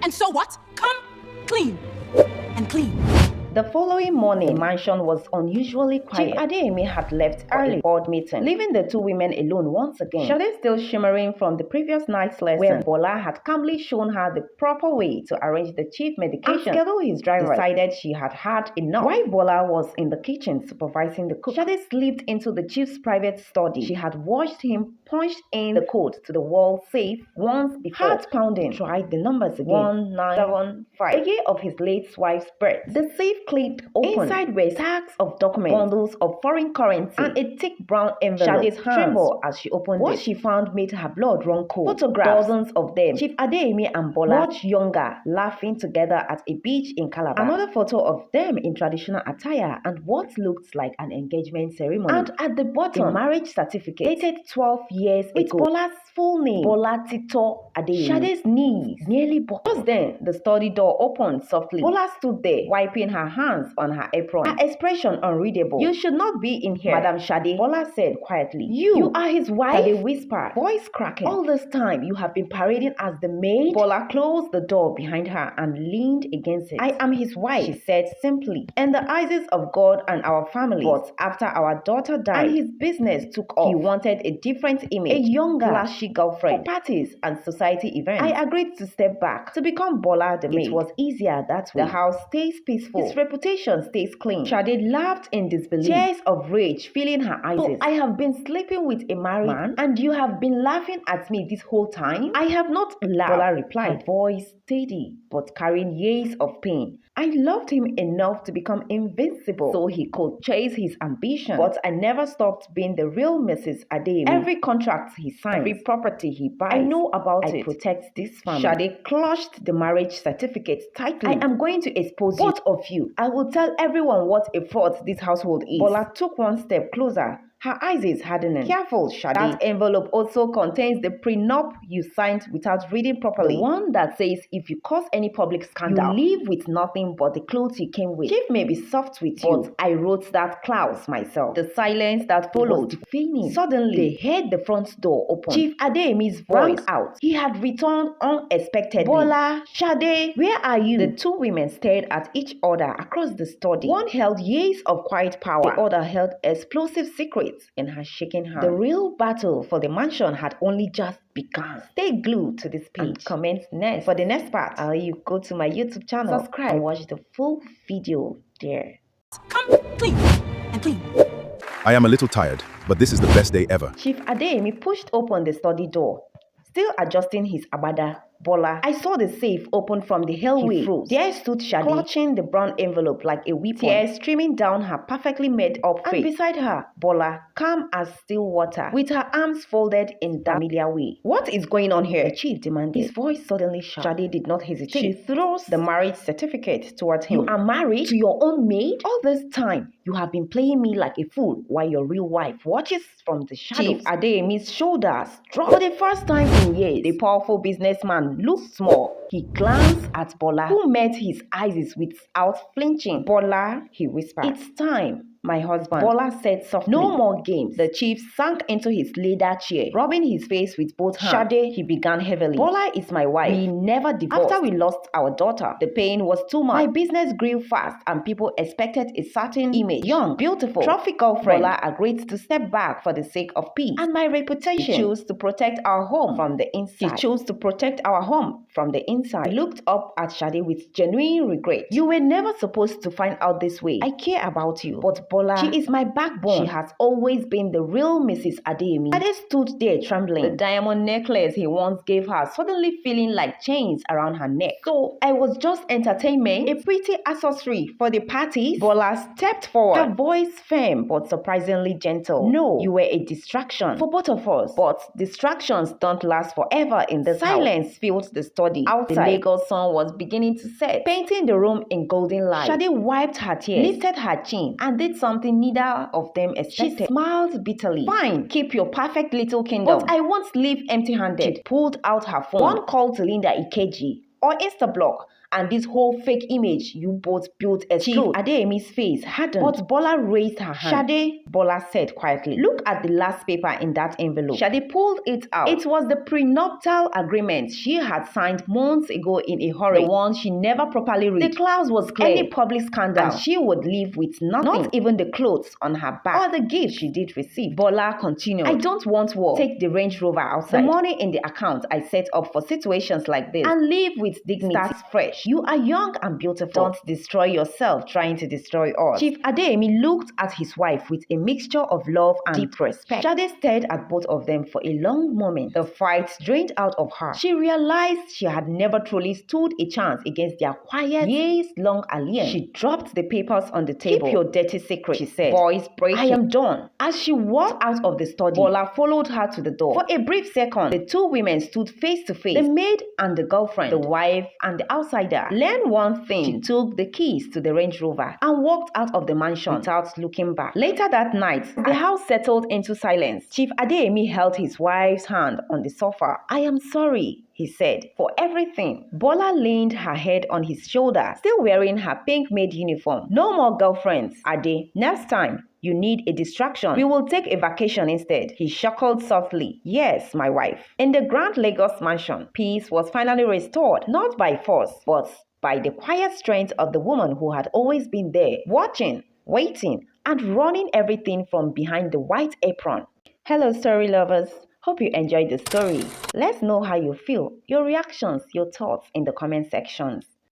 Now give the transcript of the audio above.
And so what? Come clean and clean. The following morning, the mansion was unusually quiet. Chief Adeyemi had left early for a board meeting, leaving the two women alone once again. Shade still shimmering from the previous night's lesson, where Bola had calmly shown her the proper way to arrange the chief medication. Schedule his driver decided she had had enough. While Bola was in the kitchen supervising the cook, Shade slipped into the chief's private study. She had watched him punch in the code to the wall safe once before. Heart pounding, tried the numbers again. 1975. The year of his late wife's birth. The safe clicked open. Inside were stacks of documents, bundles of foreign currency, and a thick brown envelope. Shade's hands trembled as she opened what she found made her blood run cold. Photographs, dozens of them. Chief Adeyemi and Bola, much younger, laughing together at a beach in Calabar. Another photo of them in traditional attire and what looked like an engagement ceremony. And at the bottom, the marriage certificate dated 12 years ago. With Bola's full name, Bola Tito Adeyemi. Shade's knees nearly buckled. Just then, the study door opened softly. Bola stood there, wiping her hands on her apron. Her expression unreadable. You should not be in here, Madam Shade, Bola said quietly. You are his wife? Shade whispered, voice cracking. All this time, you have been parading as the maid? Bola closed the door behind her and leaned against it. I am his wife, she said simply. In the eyes of God and our family. But after our daughter died and his business took off, he wanted a different image, a younger, flashy girlfriend for parties and society events. I agreed to step back to become Bola the maid. It was easier that way. The house stays peaceful. His reputation stays clean. Shade laughed in disbelief, tears of rage filling her eyes. So I have been sleeping with a married man and you have been laughing at me this whole time? I have not laughed, Bola replied, her voice steady but carrying years of pain. I loved him enough to become invincible so he could chase his ambition. But I never stopped being the real Mrs. Adeyemi. Every contract he signs, every property he buys, I know about it. I protect this family. Shade clutched the marriage certificate tightly. I am going to expose both of you. I will tell everyone what a fraud this household is. Bola took one step closer. Her eyes is hardening. Careful, Shade. That envelope also contains the prenup you signed without reading properly. The one that says if you cause any public scandal, you leave with nothing but the clothes you came with. Chief may be soft with you, but I wrote that clause myself. The silence that followed was deafening. Suddenly, they heard the front door open. Chief Adeyemi's voice rang out. He had returned unexpectedly. Bola, Shade, where are you? The two women stared at each other across the study. One held years of quiet power. The other held explosive secrets in her shaking hand. The real battle for the mansion had only just begun. Stay glued to this page and comment next. For the next part, you go to my YouTube channel, subscribe, and watch the full video there. Come clean and clean. I am a little tired, but this is the best day ever. Chief Adeyemi pushed open the study door, still adjusting his abada. Bola, I saw the safe open from the hallway. There stood Shade, clutching the brown envelope like a weapon, tears streaming down her perfectly made up face. And beside her, Bola, calm as still water, with her arms folded in that familiar way. What is going on here? The chief demanded. His voice suddenly sharp. Shade did not hesitate. She throws the marriage certificate towards him. You are married to your own maid? All this time, you have been playing me like a fool while your real wife watches from the shadows. Chief Adeyemi's shoulders dropped. For the first time in years, the powerful businessman looked small. He glanced at Bola, who met his eyes without flinching. Bola, he whispered, it's time, my husband. Bola said softly, no more games. The chief sank into his leather chair, rubbing his face with both hands. Shade, he began heavily. Bola is my wife. We never divorced. After we lost our daughter, the pain was too much. My business grew fast and people expected a certain image. Young, beautiful, trophy girlfriend. Bola agreed to step back for the sake of peace and my reputation. He chose to protect our home from the inside. He chose to protect our home from the inside. He looked up at Shade with genuine regret. You were never supposed to find out this way. I care about you, but Bola, she is my backbone. She has always been the real Mrs. Adeyemi. Shade stood there trembling. The diamond necklace he once gave her suddenly feeling like chains around her neck. So I was just entertainment, a pretty accessory for the party. Bola stepped forward, her voice firm but surprisingly gentle. No, you were a distraction for both of us. But distractions don't last forever in this silence house. Filled the study. Outside, the Lagos sun was beginning to set, painting the room in golden light. Shade wiped her tears, lifted her chin, and did something neither of them expected. She smiled bitterly. Fine, keep your perfect little kingdom, but I won't leave empty-handed. She pulled out her phone. One call to Linda Ikeji or Instablock and this whole fake image you both built explode. Chief Adeyemi's face hardened, but Bola raised her hand. Shade, Bola said quietly, look at the last paper in that envelope. Shade pulled it out. It was the prenuptial agreement she had signed months ago in a hurry, the one she never properly read. The clause was clear. Any public scandal and she would leave with nothing, not even the clothes on her back or the gift she did receive. Bola continued, I don't want war. Take the Range Rover outside. The money in the account I set up for situations like this, and live with dignity. Start fresh. You are young and beautiful. Don't destroy yourself trying to destroy us. Chief Adeyemi looked at his wife with a mixture of love and deep respect. Shade stared at both of them for a long moment. The fight drained out of her. She realized she had never truly stood a chance against their quiet, years-long alliance. She dropped the papers on the table. Keep your dirty secret, she said. Voice breaking. I am done. As she walked out of the study, Bola followed her to the door. For a brief second, the two women stood face to face. The maid and the girlfriend, the wife and the outsider. Learn one thing. She took the keys to the Range Rover and walked out of the mansion without looking back. Later that night, the house settled into silence. Chief Adeyemi held his wife's hand on the sofa. I am sorry, he said, for everything. Bola leaned her head on his shoulder, still wearing her pink maid uniform. No more girlfriends, Ade. Next time you need a distraction, we will take a vacation instead. He chuckled softly. Yes, my wife. In the Grand Lagos mansion, peace was finally restored, not by force, but by the quiet strength of the woman who had always been there, watching, waiting, and running everything from behind the white apron. Hello, story lovers. Hope you enjoyed the story. Let's know how you feel, your reactions, your thoughts in the comment sections.